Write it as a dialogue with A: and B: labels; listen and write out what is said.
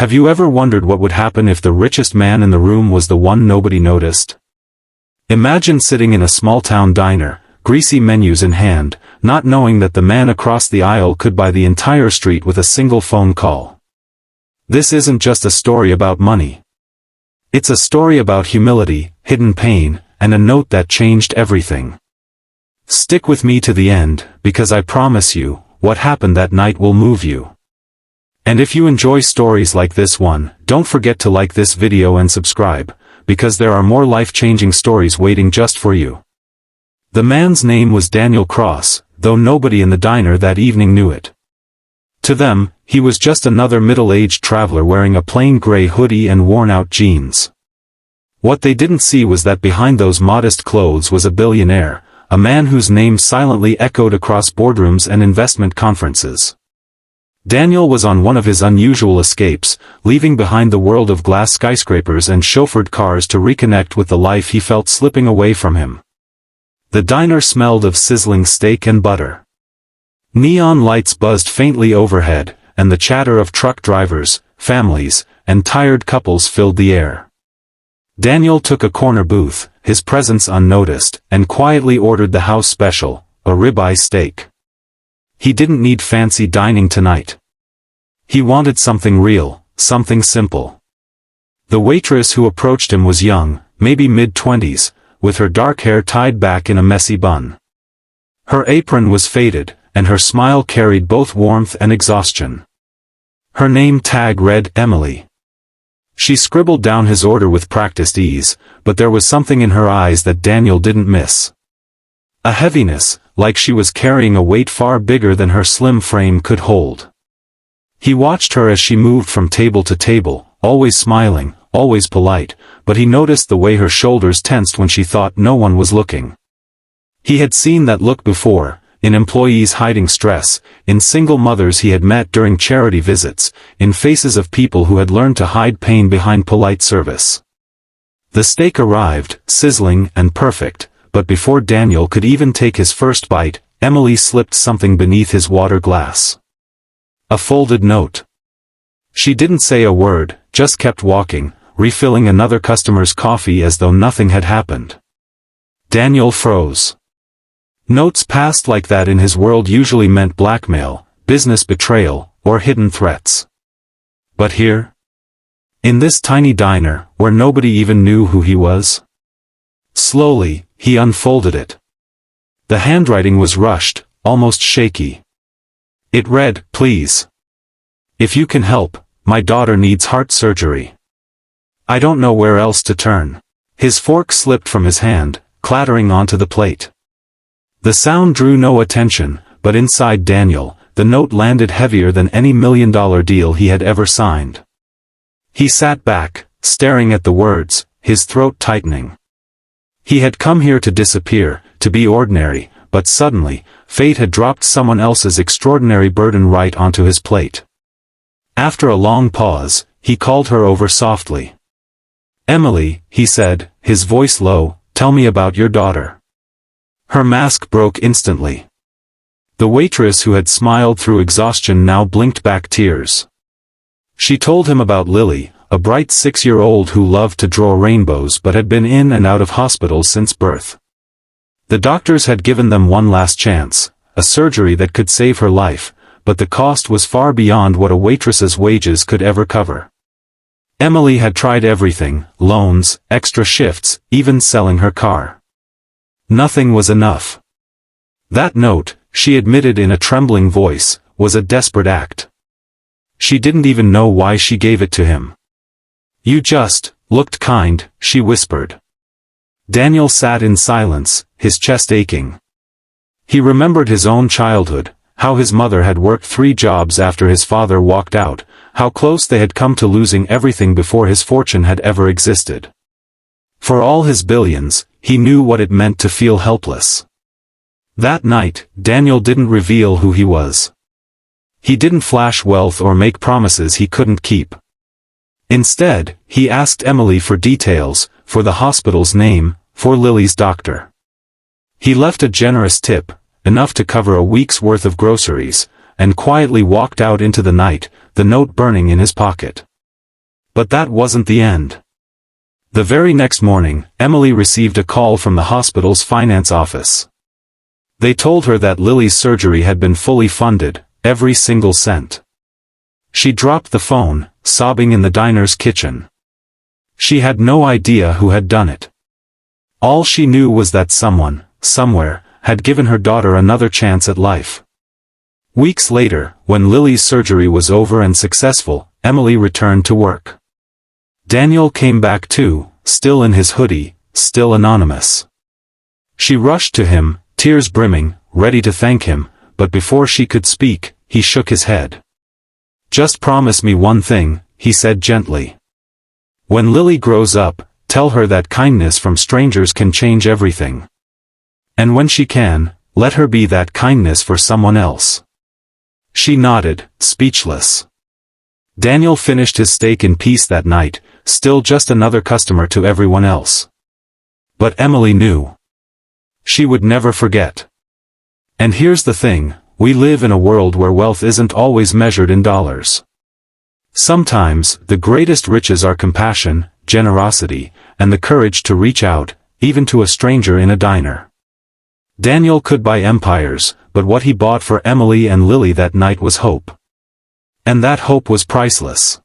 A: Have you ever wondered what would happen if the richest man in the room was the one nobody noticed? Imagine sitting in a small-town diner, greasy menus in hand, not knowing that the man across the aisle could buy the entire street with a single phone call. This isn't just a story about money. It's a story about humility, hidden pain, and a note that changed everything. Stick with me to the end, because I promise you, what happened that night will move you. And if you enjoy stories like this one, don't forget to like this video and subscribe, because there are more life-changing stories waiting just for you. The man's name was Daniel Cross, though nobody in the diner that evening knew it. To them, he was just another middle-aged traveler wearing a plain gray hoodie and worn-out jeans. What they didn't see was that behind those modest clothes was a billionaire, a man whose name silently echoed across boardrooms and investment conferences. Daniel was on one of his unusual escapes, leaving behind the world of glass skyscrapers and chauffeured cars to reconnect with the life he felt slipping away from him. The diner smelled of sizzling steak and butter. Neon lights buzzed faintly overhead, and the chatter of truck drivers, families, and tired couples filled the air. Daniel took a corner booth, his presence unnoticed, and quietly ordered the house special, a ribeye steak. He didn't need fancy dining tonight. He wanted something real, something simple. The waitress who approached him was young, maybe mid-20s, with her dark hair tied back in a messy bun. Her apron was faded, and her smile carried both warmth and exhaustion. Her name tag read Emily. She scribbled down his order with practiced ease, but there was something in her eyes that Daniel didn't miss. A heaviness, like she was carrying a weight far bigger than her slim frame could hold. He watched her as she moved from table to table, always smiling, always polite, but he noticed the way her shoulders tensed when she thought no one was looking. He had seen that look before, in employees hiding stress, in single mothers he had met during charity visits, in faces of people who had learned to hide pain behind polite service. The steak arrived, sizzling and perfect, but before Daniel could even take his first bite, Emily slipped something beneath his water glass. A folded note. She didn't say a word, just kept walking, refilling another customer's coffee as though nothing had happened. Daniel froze. Notes passed like that in his world usually meant blackmail, business betrayal, or hidden threats. But here? In this tiny diner, where nobody even knew who he was? Slowly, he unfolded it. The handwriting was rushed, almost shaky. It read, "Please. If you can help, my daughter needs heart surgery. I don't know where else to turn." His fork slipped from his hand, clattering onto the plate. The sound drew no attention, but inside Daniel, the note landed heavier than any million-dollar deal he had ever signed. He sat back, staring at the words, his throat tightening. He had come here to disappear, to be ordinary, but suddenly, fate had dropped someone else's extraordinary burden right onto his plate. After a long pause, he called her over softly. "Emily," he said, his voice low, "tell me about your daughter." Her mask broke instantly. The waitress who had smiled through exhaustion now blinked back tears. She told him about Lily, a bright 6-year-old who loved to draw rainbows but had been in and out of hospitals since birth. The doctors had given them one last chance, a surgery that could save her life, but the cost was far beyond what a waitress's wages could ever cover. Emily had tried everything, loans, extra shifts, even selling her car. Nothing was enough. That note, she admitted in a trembling voice, was a desperate act. She didn't even know why she gave it to him. "You just looked kind," she whispered. Daniel sat in silence, his chest aching. He remembered his own childhood, how his mother had worked 3 jobs after his father walked out, how close they had come to losing everything before his fortune had ever existed. For all his billions, he knew what it meant to feel helpless. That night, Daniel didn't reveal who he was. He didn't flash wealth or make promises he couldn't keep. Instead, he asked Emily for details, for the hospital's name, for Lily's doctor. He left a generous tip, enough to cover a week's worth of groceries, and quietly walked out into the night, the note burning in his pocket. But that wasn't the end. The very next morning, Emily received a call from the hospital's finance office. They told her that Lily's surgery had been fully funded, every single cent. She dropped the phone, sobbing in the diner's kitchen. She had no idea who had done it. All she knew was that someone, somewhere, had given her daughter another chance at life. Weeks later, when Lily's surgery was over and successful, Emily returned to work. Daniel came back too, still in his hoodie, still anonymous. She rushed to him, tears brimming, ready to thank him, but before she could speak, he shook his head. "Just promise me one thing," he said gently. "When Lily grows up, tell her that kindness from strangers can change everything. And when she can, let her be that kindness for someone else." She nodded, speechless. Daniel finished his steak in peace that night, still just another customer to everyone else. But Emily knew. She would never forget. And here's the thing, we live in a world where wealth isn't always measured in dollars. Sometimes, the greatest riches are compassion, generosity, and the courage to reach out, even to a stranger in a diner. Daniel could buy empires, but what he bought for Emily and Lily that night was hope. And that hope was priceless.